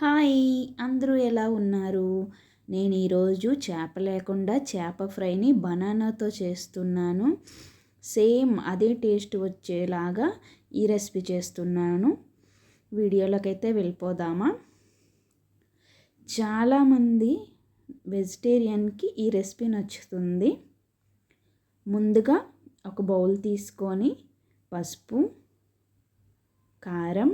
Hi! అందరూ ఎలా ఉన్నారు? నేను ఈరోజు చేప లేకుండా చేప ఫ్రైని బనానాతో చేస్తున్నాను. సేమ్ అదే టేస్ట్ వచ్చేలాగా ఈ రెసిపీ చేస్తున్నాను. వీడియోలోకైతే వెళ్ళిపోదామా? చాలామంది వెజిటేరియన్కి ఈ రెసిపీ నచ్చుతుంది. ముందుగా ఒక బౌల్ తీసుకొని పసుపు, కారం,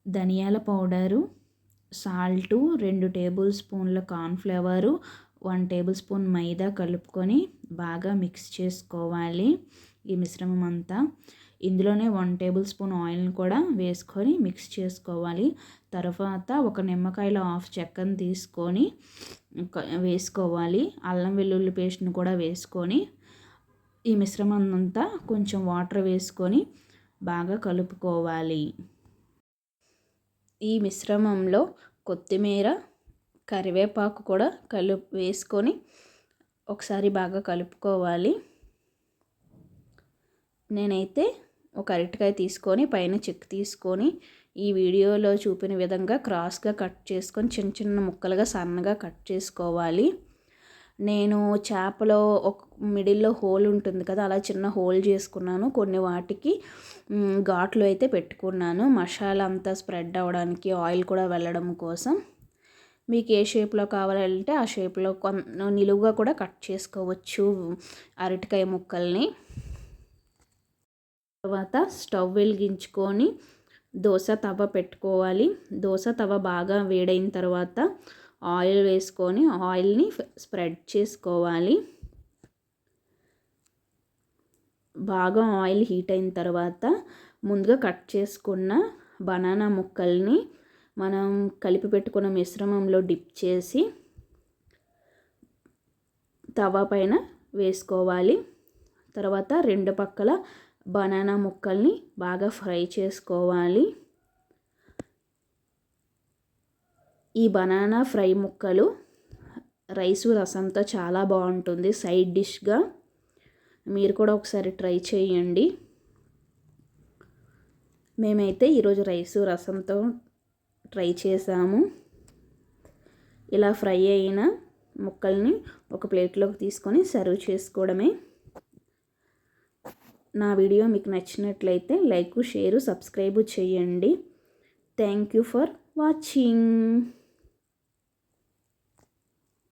ధనియాల పౌడరు, సాల్టు, 2 టేబుల్ స్పూన్ల కార్న్‌ఫ్లవరు, 1 టేబుల్ స్పూన్ మైదా కలుపుకొని బాగా మిక్స్ చేసుకోవాలి ఈ మిశ్రమం అంతా. ఇందులోనే 1 టేబుల్ స్పూన్ ఆయిల్ని కూడా వేసుకొని మిక్స్ చేసుకోవాలి. తర్వాత ఒక నిమ్మకాయల హాఫ్ చెక్కను తీసుకొని వేసుకోవాలి. అల్లం వెల్లుల్లి పేస్ట్ని కూడా వేసుకొని ఈ మిశ్రమం అంతా కొంచెం వాటర్ వేసుకొని బాగా కలుపుకోవాలి. ఈ మిశ్రమంలో కొత్తిమీర, కరివేపాకు కూడా వేసుకొని ఒకసారి బాగా కలుపుకోవాలి. నేనైతే ఒక అరటికాయ తీసుకొని పైన చెక్కు తీసుకొని ఈ వీడియోలో చూపిన విధంగా క్రాస్గా కట్ చేసుకొని చిన్న చిన్న ముక్కలుగా సన్నగా కట్ చేసుకోవాలి. నేను చేపలో ఒక మిడిల్లో హోల్ ఉంటుంది కదా, అలా చిన్న హోల్ చేసుకున్నాను. కొన్ని వాటికి ఘాట్లు అయితే పెట్టుకున్నాను మసాలా అంతా స్ప్రెడ్ అవ్వడానికి, ఆయిల్ కూడా వెళ్ళడం కోసం. మీకు ఏ షేప్లో కావాలంటే ఆ షేప్లో నిలువుగా కూడా కట్ చేసుకోవచ్చు అరటికాయ ముక్కల్ని. తర్వాత స్టవ్ వెలిగించుకొని దోశ తవ పెట్టుకోవాలి. దోశ తవ బాగా వేడైన తర్వాత ఆయిల్ వేసుకొని ఆయిల్ని స్ప్రెడ్ చేసుకోవాలి. బాగా ఆయిల్ హీట్ అయిన తర్వాత ముందుగా కట్ చేసుకున్న బనానా ముక్కల్ని మనం కలిపి పెట్టుకున్న మిశ్రమంలో డిప్ చేసి తవా పైన వేసుకోవాలి. తర్వాత రెండు పక్కల బనానా ముక్కల్ని బాగా ఫ్రై చేసుకోవాలి. ఈ బనానా ఫ్రై ముక్కలు రైసు రసంతో చాలా బాగుంటుంది సైడ్ డిష్గా. మీరు కూడా ఒకసారి ట్రై చేయండి. మేమైతే ఈరోజు రైసు రసంతో ట్రై చేసాము. ఇలా ఫ్రై అయిన ముక్కల్ని ఒక ప్లేట్లోకి తీసుకొని సర్వ్ చేసుకోవడమే. నా వీడియో మీకు నచ్చినట్లయితే లైక్, షేరు, సబ్స్క్రైబ్ చేయండి. Thank you for watching.